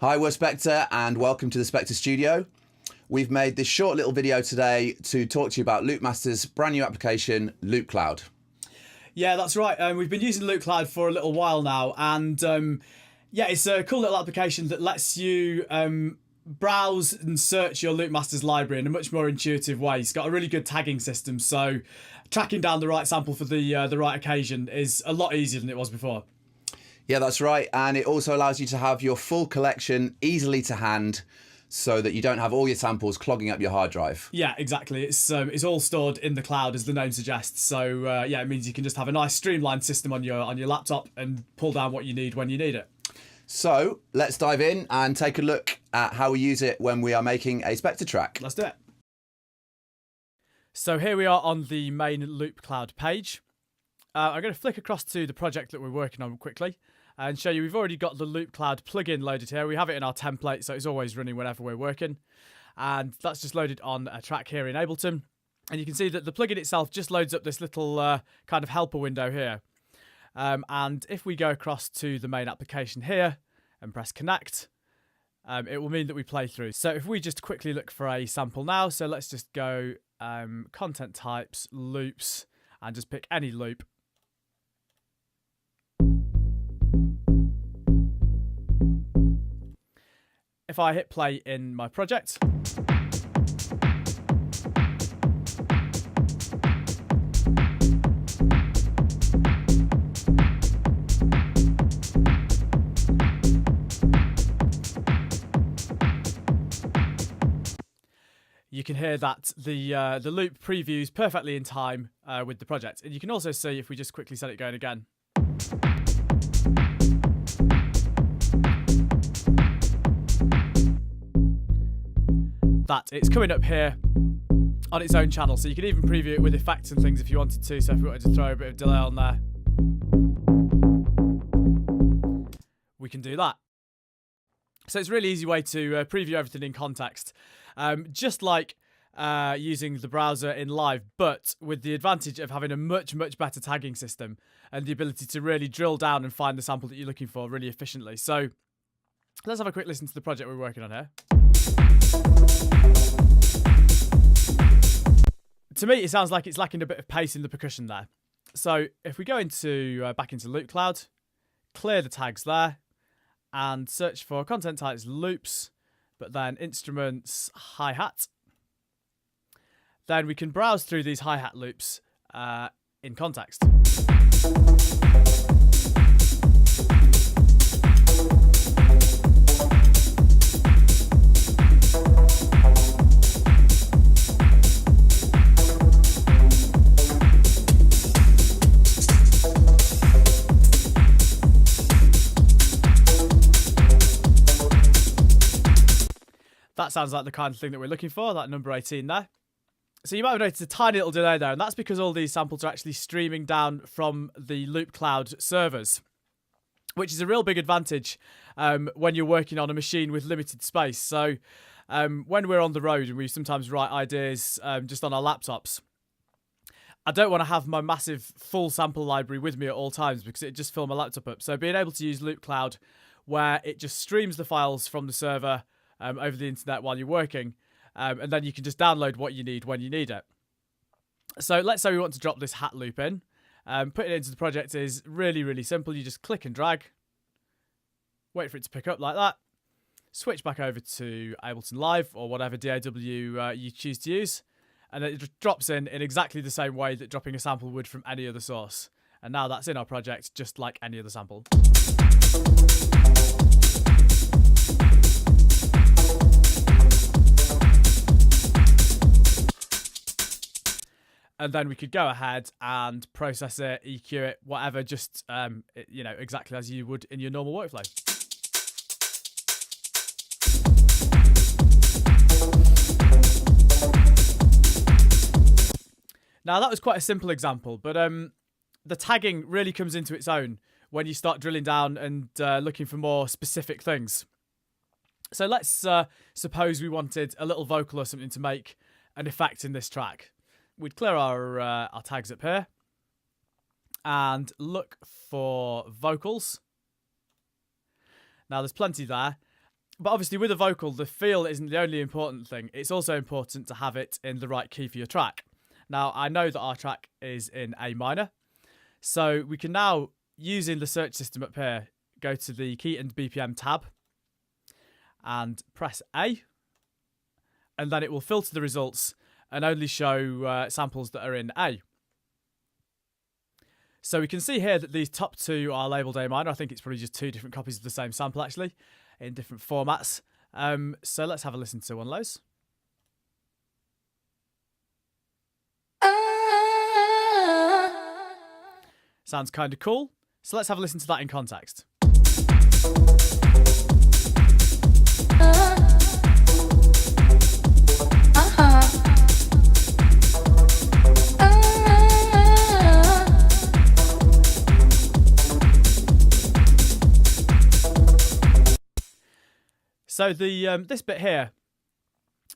Hi, we're Spektre and welcome to the Spektre Studio. We've made this short little video today to talk to you about Loopmaster's brand new application, Loopcloud. Yeah, that's right. We've been using Loopcloud for a little while now, and yeah, it's a cool little application that lets you browse and search your Loopmaster's library in a much more intuitive way. It's got a really good tagging system, so tracking down the right sample for the right occasion is a lot easier than it was before. Yeah, that's right, and it also allows you to have your full collection easily to hand so that you don't have all your samples clogging up your hard drive. Yeah, exactly. It's all stored in the cloud, as the name suggests. So yeah, it means you can just have a nice streamlined system on your laptop and pull down what you need when you need it. So let's dive in and take a look at how we use it when we are making a Spektre track. Let's do it. So here we are on the main Loopcloud page. I'm going to flick across to the project that we're working on quickly and show you we've already got the Loopcloud plugin loaded here. We have it in our template, so it's always running whenever we're working. And that's just loaded on a track here in Ableton. And you can see that the plugin itself just loads up this little kind of helper window here. And if we go across to the main application here and press connect, it will mean that we play through. So if we just quickly look for a sample now, so let's just go content types, loops, and just pick any loop. If I hit play in my project, you can hear that the loop previews perfectly in time with the project. And you can also see, if we just quickly set it going again, that it's coming up here on its own channel. So you can even preview it with effects and things if you wanted to. So if we wanted to throw a bit of delay on there, we can do that. So it's a really easy way to preview everything in context. Just like using the browser in live, but with the advantage of having a much better tagging system and the ability to really drill down and find the sample that you're looking for really efficiently. So let's have a quick listen to the project we're working on here. To me, it sounds like it's lacking a bit of pace in the percussion there. So if we go into back into Loopcloud, clear the tags there, and search for content types loops, but then instruments hi-hat. Then we can browse through these hi-hat loops in context. That sounds like the kind of thing that we're looking for, that number 18 there. So you might have noticed a tiny little delay there, and that's because all these samples are actually streaming down from the Loopcloud servers, which is a real big advantage when you're working on a machine with limited space. So when we're on the road and we sometimes write ideas just on our laptops, I don't want to have my massive full sample library with me at all times because it just fill my laptop up. So being able to use Loopcloud, where it just streams the files from the server over the internet while you're working, and then you can just download what you need when you need it. So let's say we want to drop this hat loop in. Putting it into the project is really simple. You just click and drag, wait for it to pick up like that, switch back over to Ableton Live or whatever DAW you choose to use, and it just drops in exactly the same way that dropping a sample would from any other source. And now that's in our project just like any other sample. And then we could go ahead and process it, EQ it, whatever, just you know, exactly as you would in your normal workflow. Now that was quite a simple example, but the tagging really comes into its own when you start drilling down and looking for more specific things. So let's suppose we wanted a little vocal or something to make an effect in this track. We'd clear our tags up here and look for vocals. Now there's plenty there. But obviously with a vocal, the feel isn't the only important thing. It's also important to have it in the right key for your track. Now, I know that our track is in A minor. So we can now, using the search system up here, go to the key and BPM tab and press A. And then it will filter the results and only show samples that are in A. So we can see here that these top two are labelled A minor. I think it's probably just two different copies of the same sample, actually, in different formats. So let's have a listen to one of those. Sounds kind of cool. So let's have a listen to that in context. So this bit here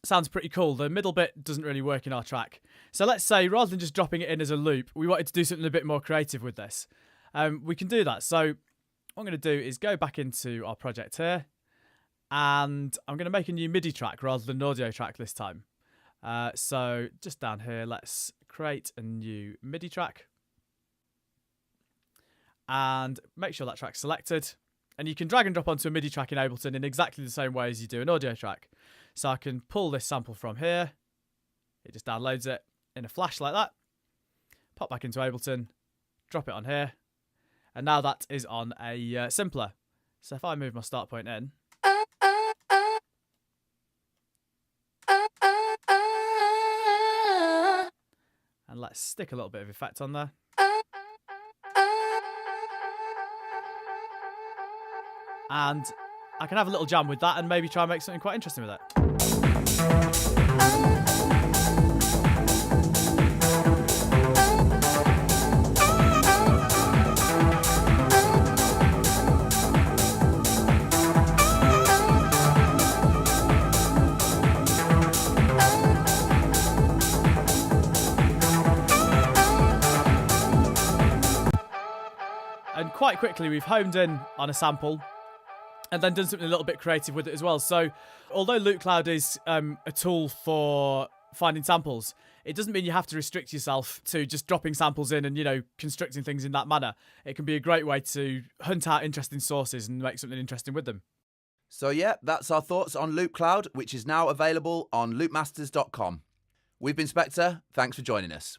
sounds pretty cool. The middle bit doesn't really work in our track. So let's say rather than just dropping it in as a loop, we wanted to do something a bit more creative with this. We can do that. So what I'm going to do is go back into our project here, and I'm going to make a new MIDI track rather than an audio track this time. So just down here, let's create a new MIDI track and make sure that track's selected. And you can drag and drop onto a MIDI track in Ableton in exactly the same way as you do an audio track. So I can pull this sample from here. It just downloads it in a flash like that. Pop back into Ableton, drop it on here. And now that is on a simpler. So if I move my start point in. And let's stick a little bit of effect on there. And I can have a little jam with that and maybe try and make something quite interesting with it. And quite quickly we've homed in on a sample and then done something a little bit creative with it as well. So although Loopcloud is a tool for finding samples, it doesn't mean you have to restrict yourself to just dropping samples in and, you know, constructing things in that manner. It can be a great way to hunt out interesting sources and make something interesting with them. So yeah, that's our thoughts on Loopcloud, which is now available on loopmasters.com. We've been Spektre. Thanks for joining us.